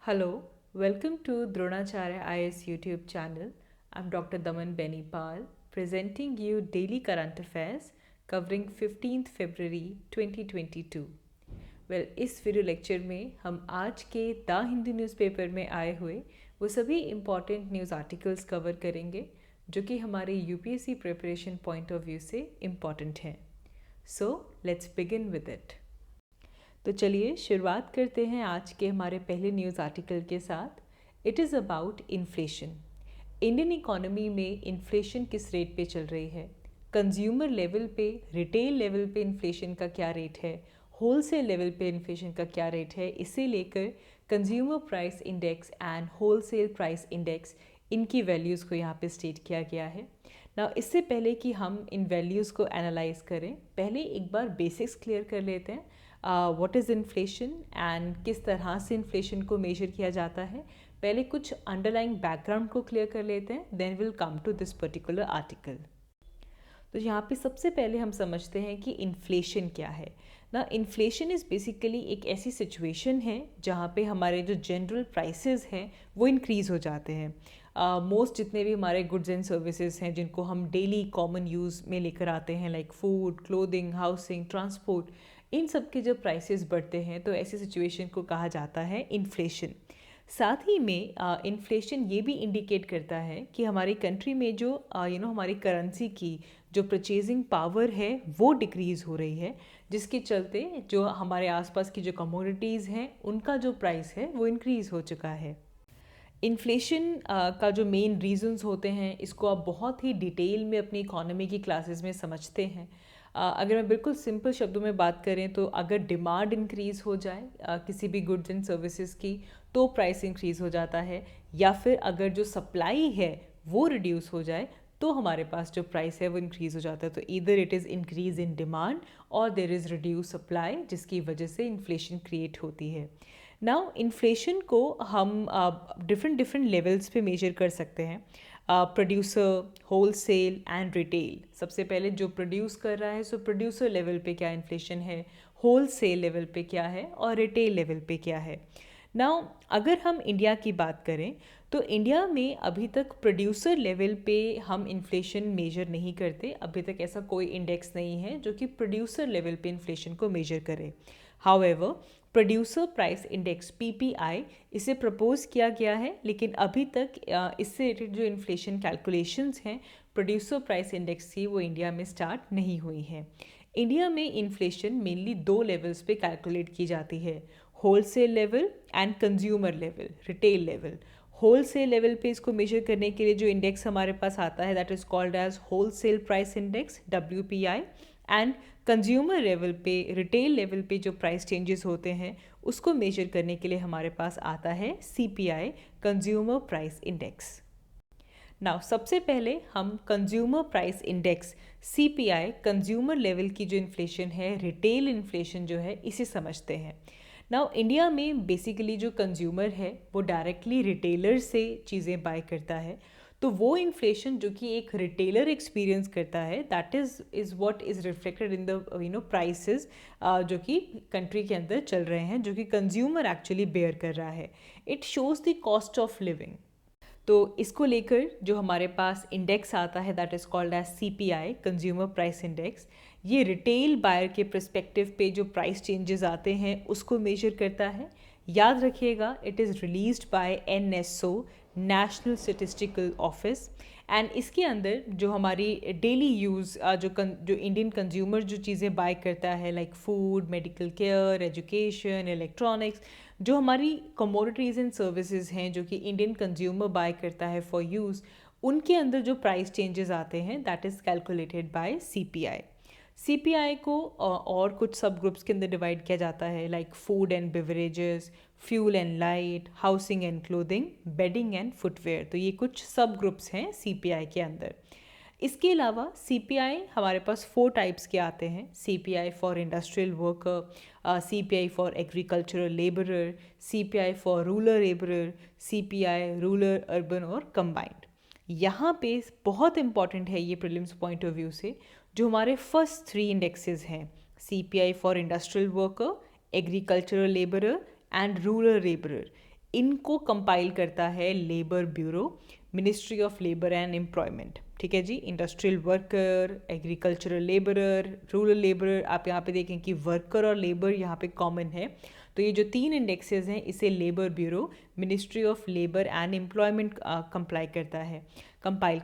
Hello, welcome to Dronacharya IS YouTube channel. I'm Dr. Daman Benipal presenting you daily current affairs covering 15th February 2022. इस video lecture में हम आज के the Hindu newspaper में आए हुए वो सभी इम्पॉर्टेंट न्यूज़ आर्टिकल्स कवर करेंगे जो कि हमारे UPSC preparation point of view से इम्पॉर्टेंट हैं. So let's begin with it. तो चलिए शुरुआत करते हैं आज के हमारे पहले न्यूज़ आर्टिकल के साथ. It is about inflation. Indian economy में इन्फ्लेशन किस रेट पे चल रही है, कंज्यूमर लेवल पे, रिटेल लेवल पे इन्फ्लेशन का क्या रेट है, होलसेल लेवल पे इन्फ्लेशन का क्या रेट है, इसे लेकर consumer price index and wholesale price index इनकी वैल्यूज़ को यहाँ पे स्टेट किया गया है. ना इससे पहले कि हम इन वैल्यूज़ को एनालाइज करें, पहले एक बार बेसिक्स क्लियर कर लेते हैं. व्हाट इज़ इन्फ्लेशन एंड किस तरह से इन्फ्लेशन को मेजर किया जाता है. पहले कुछ अंडरलाइंग बैकग्राउंड को क्लियर कर लेते हैं, then will come to this particular article. तो यहाँ पे सबसे पहले हम समझते हैं कि इन्फ्लेशन क्या है. ना इन्फ्लेशन इज़ बेसिकली एक ऐसी सिचुएशन है जहाँ पे हमारे जो जनरल प्राइसेस हैं वो इंक्रीज़ हो जाते हैं. मोस्ट जितने भी हमारे गुड्स एंड सर्विसेज हैं जिनको हम डेली कॉमन यूज़ में लेकर आते हैं, like food, clothing, housing, transport, इन सब के जब प्राइसेस बढ़ते हैं तो ऐसी सिचुएशन को कहा जाता है इन्फ्लेशन. साथ ही में इन्फ्लेशन ये भी इंडिकेट करता है कि हमारी कंट्री में जो हमारी करेंसी की जो परचेजिंग पावर है वो डिक्रीज़ हो रही है, जिसके चलते जो हमारे आसपास की जो कमोडिटीज़ हैं उनका जो प्राइस है वो इंक्रीज़ हो चुका है. इन्फ्लेशन का जो मेन रीजंस होते हैं इसको आप बहुत ही डिटेल में अपनी इकोनॉमी की क्लासेस में समझते हैं. अगर मैं बिल्कुल सिंपल शब्दों में बात करें तो अगर डिमांड इंक्रीज़ हो जाए किसी भी गुड्स एंड सर्विसेज की तो प्राइस इंक्रीज़ हो जाता है, या फिर अगर जो सप्लाई है वो रिड्यूस हो जाए तो हमारे पास जो प्राइस है वो इंक्रीज़ हो जाता है. तो either it is increase in demand और देयर इज़ रिड्यूस सप्लाई, जिसकी वजह से इन्फ्लेशन क्रिएट होती है. नाउ इन्फ्लेशन को हम डिफरेंट लेवल्स पे मेजर कर सकते हैं. Producer, wholesale and retail. सबसे पहले जो प्रोड्यूस कर रहा है सो प्रोड्यूसर लेवल पे क्या इन्फ्लेशन है, होलसेल लेवल पे क्या है और रिटेल लेवल पे क्या है. नाउ अगर हम इंडिया की बात करें तो इंडिया में अभी तक प्रोड्यूसर लेवल पे हम इन्फ्लेशन मेजर नहीं करते. अभी तक ऐसा कोई इंडेक्स नहीं है जो कि प्रोड्यूसर लेवल पे इन्फ्लेशन को मेजर करे. However producer price index PPI इसे प्रपोज किया गया है, लेकिन अभी तक इससे रिलेटेड जो इन्फ्लेशन कैलकुलेशंस हैं प्रोड्यूसर प्राइस इंडेक्स की वो इंडिया में स्टार्ट नहीं हुई हैं. इंडिया में इन्फ्लेशन मेनली दो लेवल्स पे कैलकुलेट की जाती है, wholesale level and consumer level, retail level. Wholesale level पे इसको मेजर करने के लिए जो इंडेक्स हमारे पास आता है that is called as wholesale price index WPI. And consumer level पे, रिटेल लेवल पे जो प्राइस चेंजेस होते हैं उसको मेजर करने के लिए हमारे पास आता है CPI, consumer price index. Now सबसे पहले हम consumer price index CPI, consumer level की जो इन्फ्लेशन है, रिटेल इन्फ्लेशन जो है, इसे समझते हैं. नाउ इंडिया में बेसिकली जो कंज्यूमर है वो डायरेक्टली रिटेलर से चीज़ें बाय करता है. तो वो इन्फ्लेशन जो कि एक रिटेलर एक्सपीरियंस करता है that is what is reflected in the prices जो कि कंट्री के अंदर चल रहे हैं, जो कि कंज्यूमर एक्चुअली बेयर कर रहा है. It shows the cost of living. तो इसको लेकर जो हमारे पास इंडेक्स आता है that is called as CPI, consumer price index, ये रिटेल बायर के पर्सपेक्टिव पे जो प्राइस चेंजेस आते हैं उसको मेजर करता है. याद रखिएगा it is released bye NSO, national statistical office. And इसके अंदर जो हमारी डेली यूज़ जो इंडियन कंज्यूमर जो चीज़ें बाय करता है, like food, medical care, education, electronics, जो हमारी कमोडिटीज़ एंड सर्विसेज हैं जो कि इंडियन कंज्यूमर बाय करता है फॉर यूज़, उनके अंदर जो प्राइस चेंजेस आते हैं that is calculated by CPI. CPI को और कुछ सब ग्रुप्स के अंदर डिवाइड किया जाता है, like food and beverages, fuel and light, housing and clothing, bedding and footwear. तो ये कुछ सब ग्रुप्स हैं CPI के अंदर. इसके अलावा CPI हमारे पास 4 टाइप्स के आते हैं. CPI for industrial worker, CPI for agricultural labourer, CPI for rural labourer, CPI rural, urban और कंबाइंड. यहाँ पे बहुत इंपॉर्टेंट है ये प्रीलिम्स पॉइंट ऑफ व्यू से, जो हमारे फर्स्ट 3 इंडेक्सेस हैं, CPI for industrial worker, agricultural labourer and rural labourer, इनको कंपाइल करता है labour bureau, ministry of labour and employment. ठीक है जी, industrial worker, agricultural labourer, rural labourer, आप यहाँ पे देखें कि वर्कर और लेबर यहाँ पे कॉमन है। तो ये जो 3 इंडेक्सेस हैं इसे labour bureau, ministry of labour and employment compile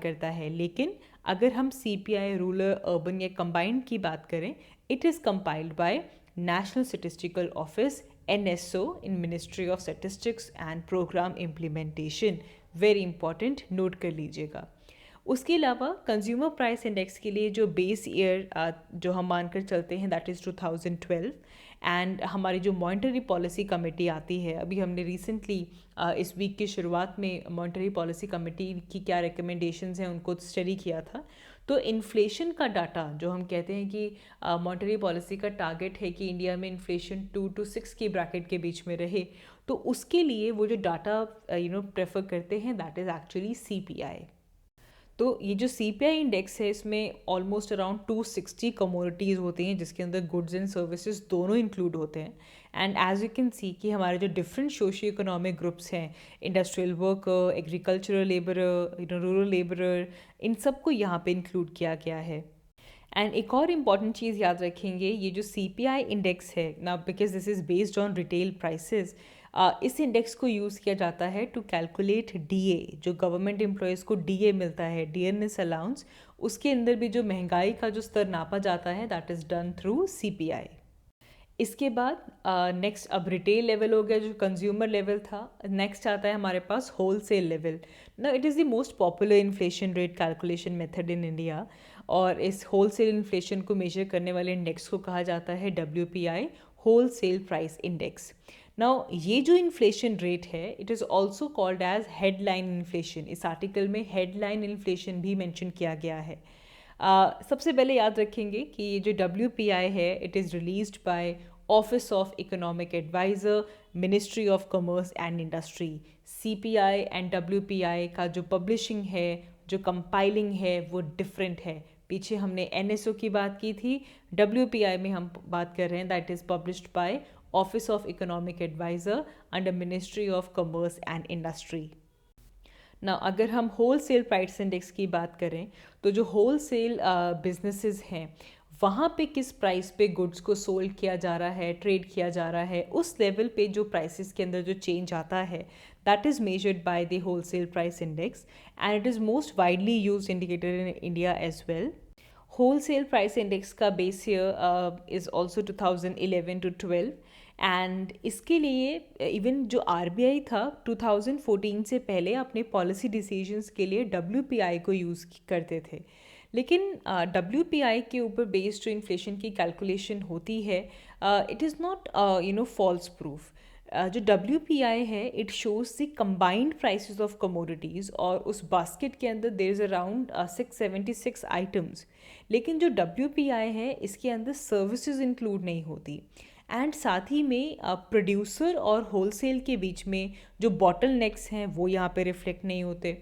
करता है। लेकिन अगर हम CPI रूरल, अर्बन या कंबाइंड की बात करें, it is compiled by national statistical office NSO in ministry of statistics and programme implementation. Very important, note कर लीजिएगा। उसके अलावा कंज्यूमर प्राइस इंडेक्स के लिए जो बेस ईयर जो हम मानकर चलते हैं दैट इज़ 2012। एंड हमारी जो मॉनेटरी पॉलिसी कमेटी आती है, अभी हमने रिसेंटली इस वीक की शुरुआत में मॉनेटरी पॉलिसी कमेटी की क्या रिकमेंडेशंस हैं उनको स्टडी किया था। तो इन्फ्लेशन का डाटा जो हम कहते हैं कि मॉनेटरी पॉलिसी का टारगेट है कि इंडिया में इन्फ्लेशन 2 to 6 की ब्रैकेट के बीच में रहे, तो उसके लिए वो जो डाटा प्रेफर करते हैं दैट इज़ एक्चुअली CPI। तो ये जो CPI इंडेक्स है इसमें ऑलमोस्ट अराउंड 260 कमोडिटीज़ होती हैं जिसके अंदर गुड्स एंड सर्विसेज दोनों इंक्लूड होते हैं। And as you can see कि हमारे जो डिफरेंट सोशियो इकोनॉमिक ग्रुप्स हैं, industrial worker, agricultural labourer, rural labourer, इन सबको यहाँ पे इंक्लूड किया गया है। एंड एक और इम्पॉर्टेंट चीज़ याद रखेंगे, ये जो CPI इंडेक्स है ना, because this is based on retail prices, इस इंडेक्स को यूज़ किया जाता है टू कैलकुलेट DA, जो गवर्नमेंट एम्प्लॉयज़ को DA मिलता है, डियरनेस अलाउंस, उसके अंदर भी जो महंगाई का जो स्तर नापा जाता है that is done through CPI। इसके बाद नेक्स्ट अब रिटेल लेवल हो गया जो कंज्यूमर लेवल था। नेक्स्ट आता है हमारे पास होल सेल लेवल। ना it is the most popular inflation rate calculation method in India, और इस होल सेल इन्फ्लेशन को मेजर करने वाले इंडेक्स को कहा जाता है WPI, wholesale price index. Now ये जो इन्फ्लेशन रेट है it is also called as headline inflation. इस आर्टिकल में हेडलाइन इन्फ्लेशन भी मेंशन किया गया है। सबसे पहले याद रखेंगे कि ये जो WPI है it is released by office of economic adviser, ministry of commerce and industry. CPI and WPI का जो पब्लिशिंग है, जो कंपाइलिंग है वो डिफरेंट है। पीछे हमने NSO की बात की थी, WPI में हम बात कर रहे हैं that is published by office of economic adviser under ministry of commerce and industry. ना अगर हम होल सेल प्राइस इंडेक्स की बात करें तो जो होल सेल बिजनेसेस हैं वहाँ पे किस प्राइस पे गुड्स को सोल्ड किया जा रहा है, ट्रेड किया जा रहा है, उस लेवल पे जो प्राइसेस के अंदर जो चेंज आता है that is measured by the wholesale price index and it is most widely used indicator in India as well. Wholesale price index का base year is also 2011 to 12 and इसके लिए even जो RBI था 2014 से पहले अपने policy decisions के लिए WPI को यूज़ करते थे। लेकिन WPI के ऊपर बेस्ड जो इन्फ्लेशन की कैलकुलेशन होती है it is not false proof. जो WPI है it shows the combined prices of commodities और उस बास्केट के अंदर देर इज़ अराउंड 676 आइटम्स। लेकिन जो WPI है इसके अंदर सर्विसेज इंक्लूड नहीं होती एंड साथ ही में प्रोड्यूसर और होलसेल के बीच में जो बॉटल नेक्स हैं वो यहाँ पे रिफ्लेक्ट नहीं होते।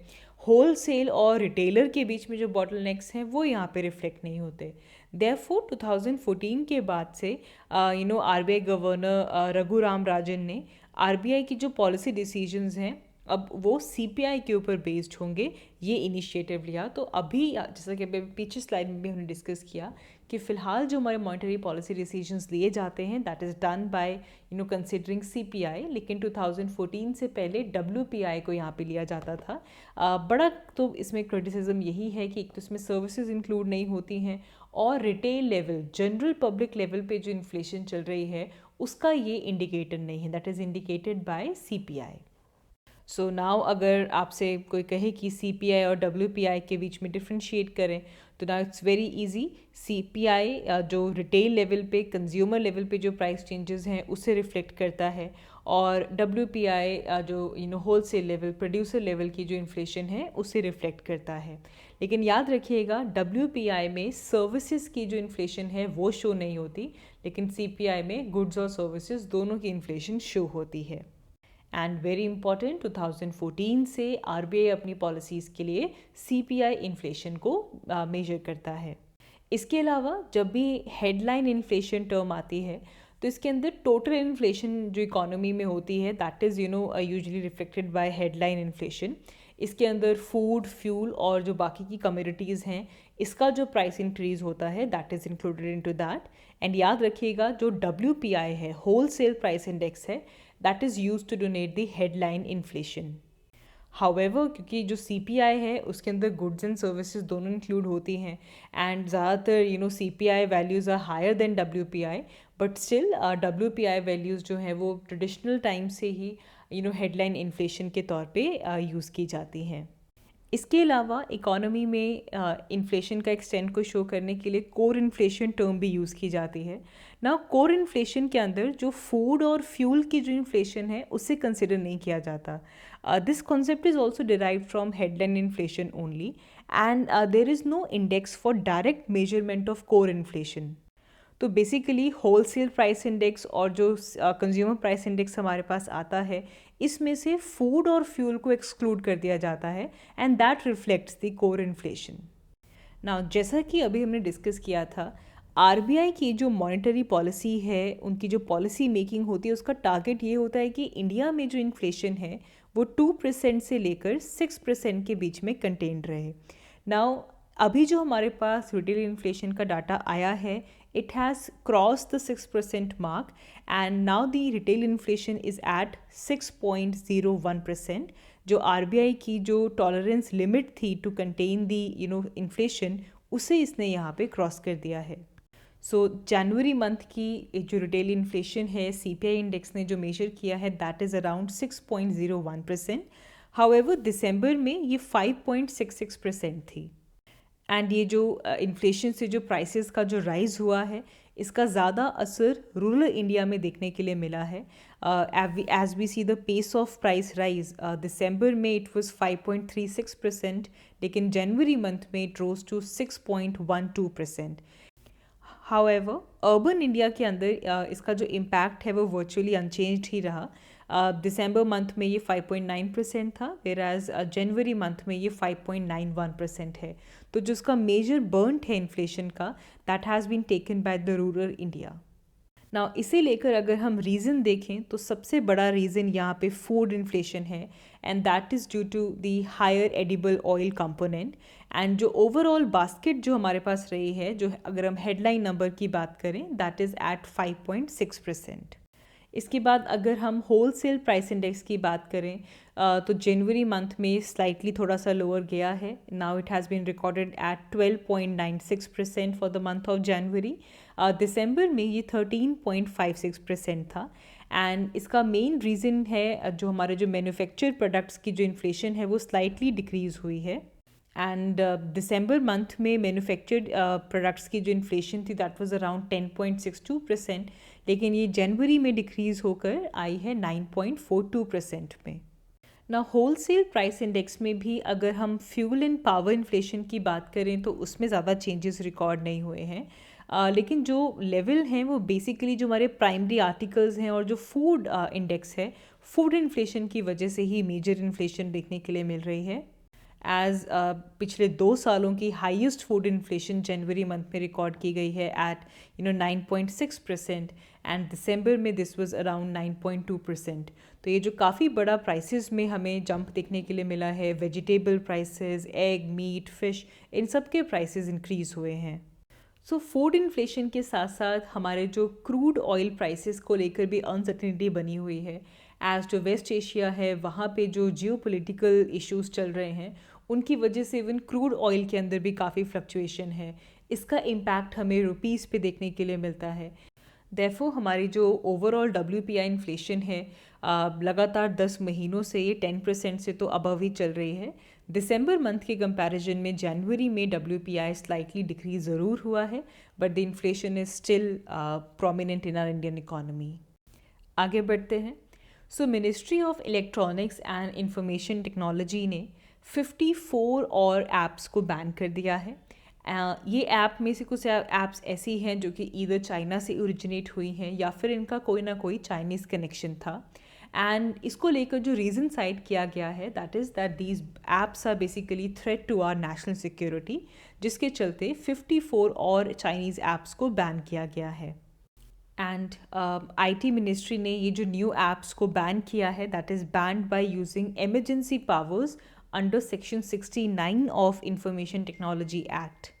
होल सेल और रिटेलर के बीच में जो बॉटल नेक्स हैं वो यहाँ पे रिफ्लेक्ट नहीं होते। देयरफॉर 2014 के बाद से RBI गवर्नर रघुराम राजन ने RBI की जो पॉलिसी डिसीजंस हैं अब वो CPI के ऊपर बेस्ड होंगे, ये इनिशिएटिव लिया। तो अभी जैसा कि पीछे स्लाइड में भी हमने डिस्कस किया कि फ़िलहाल जो हमारे मॉनेटरी पॉलिसी डिसीजंस लिए जाते हैं that is done by considering CPI, लेकिन 2014 से पहले WPI को यहाँ पे लिया जाता था। बड़ा तो इसमें क्रिटिसिज्म यही है कि एक तो इसमें सर्विसेज इंक्लूड नहीं होती हैं और retail level, general public level पे जो इन्फ्लेशन चल रही है उसका ये इंडिकेटर नहीं है, that is indicated by CPI। So now अगर आपसे कोई कहे कि CPI और WPI के बीच में डिफ्रेंशिएट करें तो now it's very easy. CPI जो रिटेल लेवल पे, कंज्यूमर लेवल पे जो प्राइस चेंजेस हैं उसे रिफ्लेक्ट करता है और WPI जो wholesale level, producer level की जो इन्फ्लेशन है उसे रिफ्लेक्ट करता है। लेकिन याद रखिएगा WPI में सर्विसेज की जो इन्फ्लेशन है वो शो नहीं होती, लेकिन CPI में गुड्स और सर्विसेज दोनों की इन्फ्लेशन शो होती है। एंड वेरी इंपॉर्टेंट 2014 से RBI अपनी पॉलिसीज़ के लिए CPI इन्फ्लेशन को मेजर करता है। इसके अलावा जब भी हेडलाइन इन्फ्लेशन टर्म आती है तो इसके अंदर टोटल इन्फ्लेशन जो इकोनॉमी में होती है that is usually reflected by headline inflation. इसके अंदर फूड, फ्यूल और जो बाकी की कमोडिटीज़ हैं इसका जो प्राइस इंक्रीज़ होता है that is included into that. And याद रखिएगा जो WPI है, होल सेल प्राइस इंडेक्स है, that is use to donate the headline inflation. However क्योंकि जो CPI है उसके अंदर गुड्स एंड सर्विसेज दोनों इंक्लूड होती हैं एंड ज़्यादातर CPI values are higher than WPI, but still WPI values जो हैं वो ट्रेडिशनल टाइम से ही हेडलाइन इन्फ्लेशन के तौर पे यूज़ की जाती हैं। इसके अलावा इकोनॉमी में इन्फ्लेशन का एक्सटेंट को शो करने के लिए कोर इन्फ्लेशन टर्म भी यूज़ की जाती है ना। कोर इन्फ्लेशन के अंदर जो फूड और फ्यूल की जो इन्फ्लेशन है उसे कंसिडर नहीं किया जाता। This concept is also derived from headline inflation only and there is no index for direct measurement of core inflation. तो basically wholesale price index और जो कंज्यूमर प्राइस इंडेक्स हमारे पास आता है इसमें से फूड और फ्यूल को एक्सक्लूड कर दिया जाता है and that reflects the core inflation. Now जैसा कि अभी हमने डिस्कस किया था, RBI की जो मॉनेटरी पॉलिसी है, उनकी जो पॉलिसी मेकिंग होती है उसका टारगेट ये होता है कि इंडिया में जो इन्फ्लेशन है वो 2% से लेकर 6% के बीच में कंटेन्ड रहे। नाउ अभी जो हमारे पास रिटेल इन्फ्लेशन का डाटा आया है it has crossed the 6% mark and now the retail inflation is at 6.01%, जो RBI की जो टॉलरेंस लिमिट थी टू कंटेन दी इन्फ्लेशन उसे इसने यहाँ पे क्रॉस कर दिया है। सो जनवरी मंथ की जो रिटेल इन्फ्लेशन है CPI इंडेक्स ने जो मेजर किया है दैट इज़ अराउंड 6.01%। हाउएवर दिसंबर में ये 5.66% थी। एंड ये जो इन्फ्लेशन से जो प्राइसेस का जो राइज़ हुआ है इसका ज़्यादा असर रूरल इंडिया में देखने के लिए मिला है। As we see the pace of price rise, दिसंबर में इट वाज 5.36%, लेकिन जनवरी मंथ में it rose to 6.12%। However urban India के अंदर इसका जो इम्पैक्ट है वो वर्चुअली अनचेंज्ड ही रहा। दिसंबर मंथ में ये 5.9% था, वेराज जनवरी मंथ में ये 5.91% है। तो जिसका मेजर बर्न है इन्फ्लेशन का that has been taken by the rural India. Now इसे लेकर अगर हम रीज़न देखें तो सबसे बड़ा रीज़न यहाँ पे फूड इन्फ्लेशन है and that is due to the higher edible oil component. And जो ओवरऑल बास्केट जो हमारे पास रही है, जो अगर हम हेडलाइन नंबर की बात करें दैट इज़ एट 5.6%। इसके बाद अगर हम होल सेल प्राइस इंडेक्स की बात करें तो जनवरी मंथ में स्लाइटली थोड़ा सा लोअर गया है। Now it has been recorded at 12.96% for the month of January. दिसंबर में ये 13.56% था एंड इसका मेन रीज़न है जो हमारे जो मैन्युफैक्चर्ड प्रोडक्ट्स की जो इन्फ्लेशन है वो स्लाइटली डिक्रीज़ हुई है। एंड दिसंबर मंथ में मैन्युफैक्चर्ड प्रोडक्ट्स की जो इन्फ्लेशन थी दैट वाज अराउंड 10.62%, लेकिन ये जनवरी में डिक्रीज़ होकर आई है 9.42% में। ना होल सेल प्राइस इंडेक्स में भी अगर हम फ्यूल एंड पावर इन्फ्लेशन की बात करें तो उसमें ज़्यादा चेंजेस रिकॉर्ड नहीं हुए हैं, लेकिन जो लेवल हैं वो बेसिकली जो हमारे प्राइमरी आर्टिकल्स हैं और जो फूड इंडेक्स है, फूड इन्फ्लेशन की वजह से ही मेजर इन्फ्लेशन देखने के लिए मिल रही है। एज पिछले 2 सालों की हाईएस्ट फूड इन्फ्लेशन जनवरी मंथ में रिकॉर्ड की गई है एट 9.6% एंड दिसंबर में दिस वाज अराउंड 9.2%। तो ये जो काफ़ी बड़ा प्राइसेस में हमें जंप देखने के लिए मिला है, vegetable prices, egg, meat, fish, इन सब के प्राइसेस इंक्रीज़ हुए हैं। सो फूड इन्फ्लेशन के साथ साथ हमारे जो क्रूड ऑयल प्राइसेस को लेकर भी अनसर्टेनिटी बनी हुई है। एज जो वेस्ट एशिया है वहाँ पे जो जियोपॉलिटिकल इश्यूज चल रहे हैं उनकी वजह से इवन क्रूड ऑयल के अंदर भी काफ़ी फ्लक्चुएशन है। इसका इम्पैक्ट हमें रुपीज़ पे देखने के लिए मिलता है। देयरफॉर हमारी जो ओवरऑल WPI इन्फ्लेशन है लगातार 10 महीनों से ये 10% से तो अबव ही चल रही है। दिसंबर मंथ के कंपैरिजन में जनवरी में WPI स्लाइटली डिक्रीज ज़रूर हुआ है, but the inflation is still prominent in our Indian economy. आगे बढ़ते हैं। So ministry of electronics and information technology ने 54 और ऐप्स को बैन कर दिया है। ये ऐप में से कुछ ऐप्स ऐसी हैं जो कि ईदर चाइना से ओरिजिनेट हुई हैं या फिर इनका कोई ना कोई चाइनीज़ कनेक्शन था। एंड इसको लेकर जो रीज़न साइड किया गया है that is that these apps are basically threat to our national security, जिसके चलते 54 और चाइनीज़ ऐप्स को बैन किया गया है। एंड आईटी मिनिस्ट्री ने ये जो न्यू ऐप्स को बैन किया है, that is band by using emergency powers under section 69 of information technology act.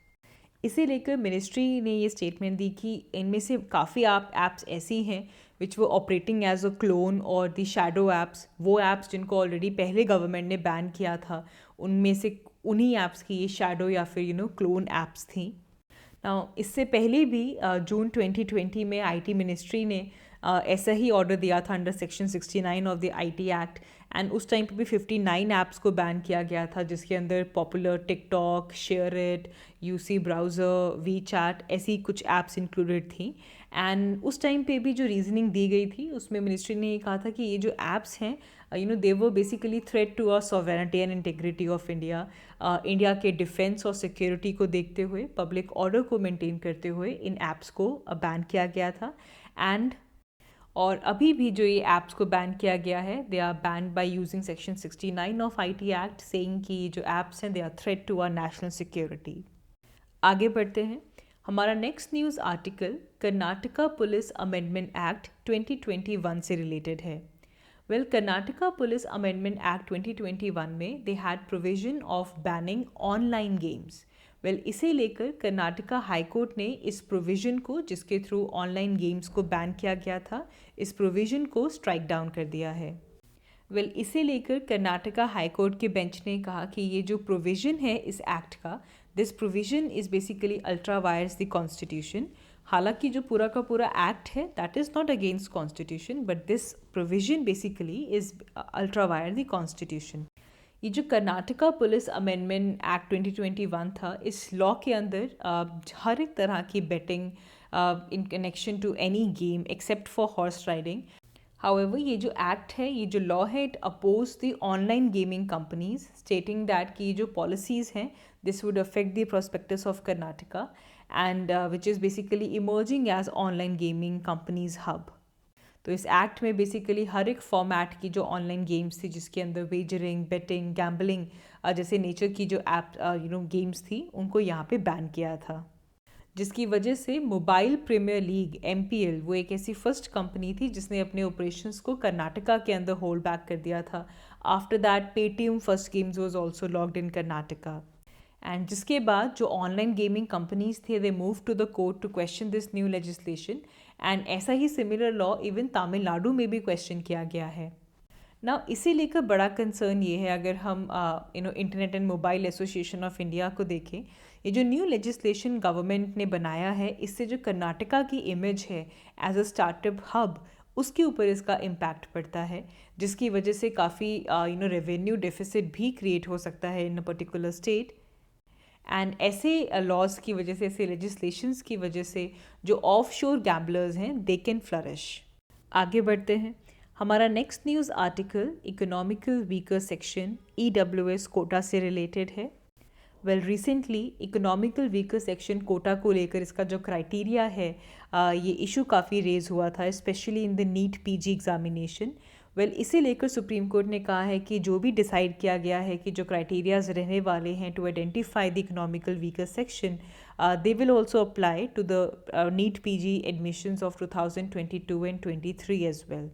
इसे लेकर मिनिस्ट्री ने ये स्टेटमेंट दी कि इनमें से काफ़ी ऐप्स ऐसी हैं विच वो ऑपरेटिंग एज अ क्लोन और दी शैडो ऐप्स, वो ऐप्स जिनको ऑलरेडी पहले गवर्नमेंट ने बैन किया था, उनमें से उन्हीं ऐप्स की ये शैडो या फिर क्लोन ऐप्स थी। नाउ इससे पहले भी जून 2020 में आईटी मिनिस्ट्री ने ऐसा ही ऑर्डर दिया था under section 69 of the IT act, and उस टाइम पे भी 59 ऐप्स को बैन किया गया था, जिसके अंदर popular TikTok, SHAREit, UC browser, WeChat, ऐसी कुछ ऐप्स इंक्लूडेड थी। एंड उस टाइम पे भी जो रीजनिंग दी गई थी उसमें मिनिस्ट्री ने ये कहा था कि ये जो ऐप्स हैं they were basically threat to a sovereignty and integrity of India. India के डिफेंस और सिक्योरिटी को देखते हुए, पब्लिक ऑर्डर को मेंटेन करते हुए इन ऐप्स को बैन किया गया था। एंड और अभी भी जो ये ऐप्स को बैन किया गया है, they are banned by using section 69 of IT act, saying कि ये जो ऐप्स हैं they are threat to our national security. आगे बढ़ते हैं। हमारा next news article Karnataka police amendment act 2021 से रिलेटेड है। Well, Karnataka police amendment act 2021 में they had provision of banning online games. Well, इसे लेकर कर्नाटका हाई कोर्ट ने इस प्रोविज़न को, जिसके थ्रू ऑनलाइन गेम्स को बैन किया गया था, इस प्रोविज़न को स्ट्राइक डाउन कर दिया है। वेल, इसे लेकर कर्नाटका हाई कोर्ट के बेंच ने कहा कि ये जो प्रोविज़न है इस एक्ट का, this provision is basically ultra vires the constitution. हालांकि जो पूरा का पूरा एक्ट है that is not against constitution, but this provision basically is ultra wire the constitution. ये जो कर्नाटका पुलिस अमेंडमेंट एक्ट 2021 था, इस लॉ के अंदर हर एक तरह की betting in connection to any game except for horse riding. However, ये जो एक्ट है, ये जो लॉ है, it oppose the online gaming companies, stating that कि ये जो पॉलिसीज़ हैं this would affect the prospectus of Karnataka and which is basically emerging as online gaming companies hub. तो इस एक्ट में बेसिकली हर एक फॉर्मेट की जो ऑनलाइन गेम्स थी, जिसके अंदर वेजरिंग, बेटिंग, गैम्बलिंग जैसे नेचर की जो ऐप गेम्स थी, उनको यहाँ पे बैन किया था, जिसकी वजह से मोबाइल प्रीमियर लीग MPL वो एक ऐसी फर्स्ट कंपनी थी जिसने अपने ऑपरेशंस को कर्नाटका के अंदर होल्ड बैक कर दिया था। After that Paytm first games was also locked in Karnataka, and जिसके बाद जो ऑनलाइन गेमिंग कंपनीज थे they move to the court to question this new legislation, and ऐसा ही सिमिलर लॉ इवन तमिलनाडु में भी क्वेश्चन किया गया है। ना इसे लेकर बड़ा कंसर्न ये है, अगर हम internet and mobile association of India को देखें, ये जो न्यू लेजिस्लेशन गवर्नमेंट ने बनाया है, इससे जो कर्नाटका की इमेज है एज अ स्टार्टअप हब, उसके ऊपर इसका इम्पैक्ट पड़ता है, जिसकी वजह से काफ़ी रेवेन्यू डेफिसिट भी क्रिएट हो सकता है इन अ पर्टिकुलर स्टेट। एंड ऐसे लॉज की वजह से, ऐसे लेजिस्लेशंस की वजह से जो ऑफ शोर गैम्बलर्स हैं दे कैन फ्लरिश। आगे बढ़ते हैं। हमारा next news article economical weaker section EWS quota से रिलेटेड है। वेल, recently economical weaker section quota को लेकर इसका जो क्राइटेरिया है ये इशू काफ़ी रेज हुआ था, specially in the NEET PG examination. Well, इसे लेकर सुप्रीम कोर्ट ने कहा है कि जो भी डिसाइड किया गया है कि जो क्राइटेरियाज रहने वाले हैं to identify the economical weaker section, they will also apply to the NEET PG admissions of 2022 and 23 as well.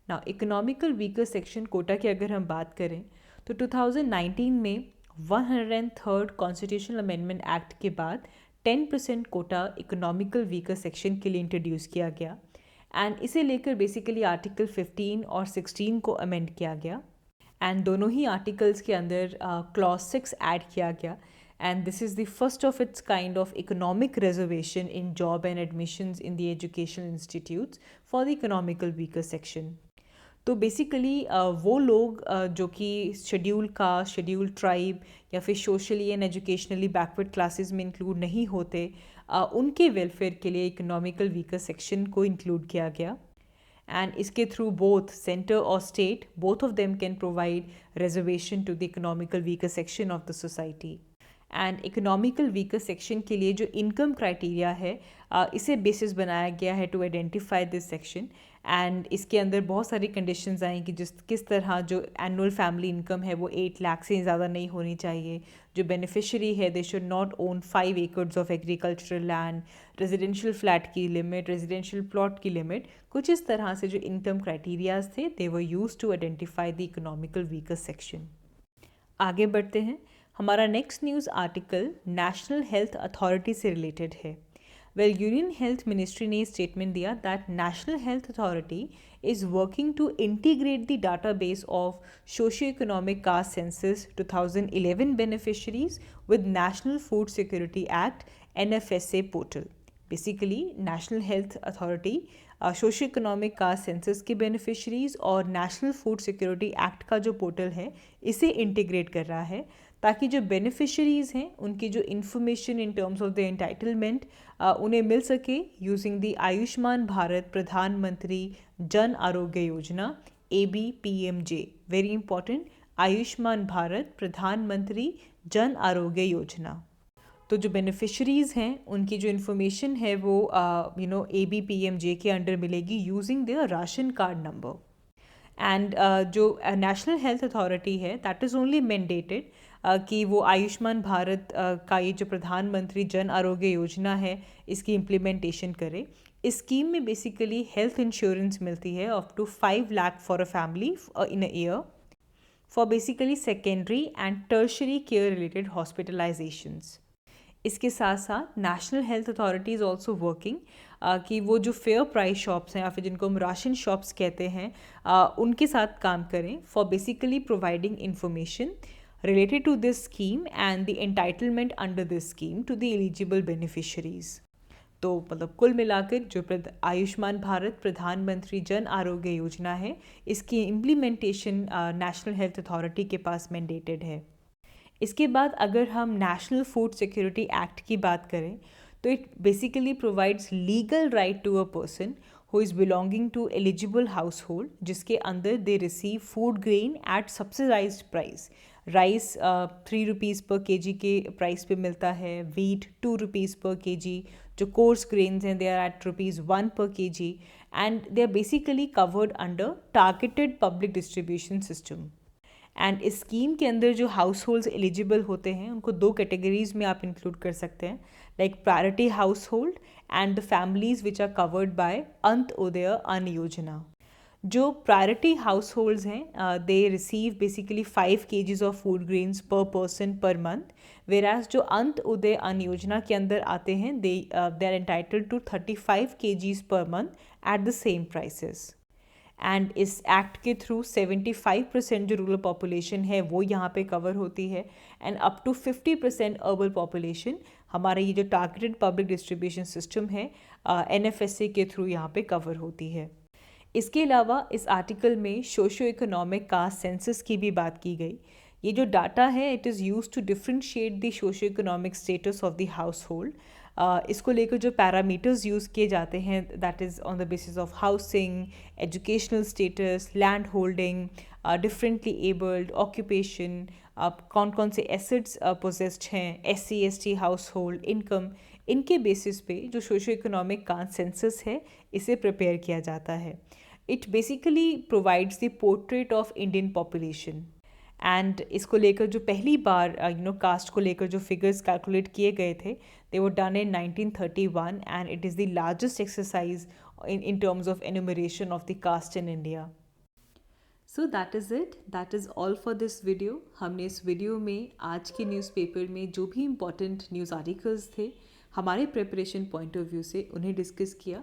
ना इकोनॉमिकल वीकर सेक्शन कोटा की अगर हम बात करें तो 2019 में 103rd कॉन्स्टिट्यूशनल अमेंडमेंट एक्ट के बाद 10% कोटा इकोनॉमिकल वीकर सेक्शन के लिए इंट्रोड्यूस किया गया, एंड इसे लेकर बेसिकली आर्टिकल 15 और 16 को अमेंड किया गया, एंड दोनों ही आर्टिकल्स के अंदर क्लॉज 6 ऐड किया गया, and this is the first of its kind of economic reservation in job and admissions in the educational institutes for the economical weaker section. तो बेसिकली वो लोग जो कि शेड्यूल कास्ट, शेड्यूल ट्राइब या फिर socially and educationally backward classes में include नहीं होते, उनके वेलफेयर के लिए इकोनॉमिकल वीकर सेक्शन को इंक्लूड किया गया, एंड इसके थ्रू बोथ सेंटर और state, both of them can provide reservation to the economical weaker section of the society. And economical weaker section के लिए जो इनकम क्राइटेरिया है, इसे बेसिस बनाया गया है to identify this section, and इसके अंदर बहुत सारी कंडीशंस आई कि किस तरह जो एनुअल फैमिली इनकम है वो 8 लाख से ज़्यादा नहीं होनी चाहिए, जो बेनिफिशियरी है they should not own 5 acres of agricultural land, residential flat की लिमिट, रेजिडेंशियल प्लॉट की लिमिट, कुछ इस तरह से जो इनकम क्राइटेरियाज थे they were used to identify the economical weaker section. आगे बढ़ते हैं। हमारा next news article national health authority से रिलेटेड है। यूनियन हेल्थ मिनिस्ट्री ने स्टेटमेंट दिया that national health authority is working to integrate the database of Socio-Economic Caste Census 2011 beneficiaries with National Food Security Act NFSA portal. Basically, National Health Authority socio-economic caste census के beneficiaries और national food security act का जो portal है इसे integrate कर रहा है ताकि जो बेनिफिशरीज़ हैं उनकी जो information in terms of the entitlement उन्हें मिल सके यूजिंग द आयुष्मान भारत प्रधानमंत्री Jan Arogya Yojana ABPMJ। Very important, Ayushman Bharat प्रधानमंत्री जन आरोग्य योजना। तो जो बेनिफिशरीज़ हैं उनकी जो इन्फॉर्मेशन है वो ABPMJ के अंडर मिलेगी using their ration card number. And जो नेशनल हेल्थ अथॉरिटी है दैट इज़ ओनली मैंडेटेड कि वो आयुष्मान भारत का ये जो प्रधानमंत्री जन आरोग्य योजना है इसकी इम्प्लीमेंटेशन करे। इस स्कीम में बेसिकली हेल्थ इंश्योरेंस मिलती है up to 5 lakh for a family in a year for basically secondary and tertiary care related hospitalisations. इसके साथ साथ national health authority is also working कि वो जो फेयर प्राइस शॉप्स हैं या फिर जिनको हम राशन शॉप्स कहते हैं उनके साथ काम करें for basically providing information related to this scheme and the entitlement under this scheme to the eligible beneficiaries। तो मतलब कुल मिलाकर जो आयुष्मान भारत प्रधानमंत्री जन आरोग्य योजना है इसकी इम्प्लीमेंटेशन नेशनल हेल्थ अथॉरिटी के पास मैंडेटेड है। इसके बाद अगर हम नेशनल फूड सिक्योरिटी एक्ट की बात करें तो it basically provides legal right to a person who is belonging to eligible household जिसके अंदर they receive food grain at subsidized price। Rice 3 rupees per KG के प्राइस पे मिलता है, वीट 2 रुपीज़ पर केजी, जो कोर्स ग्रेन्स हैं they are at ₹1 per KG and they are basically covered under targeted public distribution system. And इस scheme के अंदर जो हाउस होल्ड्स एलिजिबल होते हैं उनको 2 कैटेगरीज में आप इंक्लूड कर सकते हैं, like priority household and the families which are covered by Antyodaya Anna Yojana. जो प्रायोरिटी हाउस होल्ड्स हैं they receive basically 5 kgs of food grains per person per month, whereas जो अंत्योदय अन्न योजना के अंदर आते हैं they are entitled to 35 kgs per month at the same prices. And इस act के through 75% जो रूरल पॉपुलेशन है वो यहाँ पे कवर होती है and up to 50% urban population हमारा ये जो टारगेटेड पब्लिक डिस्ट्रीब्यूशन सिस्टम है NFSA के थ्रू यहाँ पे कवर होती है। इसके अलावा इस आर्टिकल में सोशियो इकोनॉमिक कास्ट सेंसस की भी बात की गई। ये जो डाटा है it is use to differentiate the socio economic status of the household. इसको लेकर जो पैरामीटर्स यूज़ किए जाते हैं that is on the basis of housing, educational status, land holding, differently abled, occupation, कौन कौन से एसेट्स पोजेस्ड हैं, SC ST household, income, इनके बेसिस पे जो सोशियो इकोनॉमिक कास्ट सेंसस है इसे प्रिपेयर किया जाता है। It basically provides the portrait of Indian population. And इसको लेकर जो पहली बार कास्ट को लेकर जो फिगर्स कैलकुलेट किए गए थे they were done in 1931 and it is the largest exercise in terms of enumeration of the caste in India. So that is it. That is all for this video. हमने इस video में आज के newspaper में जो भी important news articles थे हमारे प्रिपरेशन पॉइंट ऑफ व्यू से उन्हें डिस्कस किया।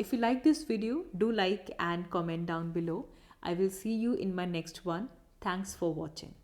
If you like this video, do like and comment down below. I will see you in my next one. Thanks for watching.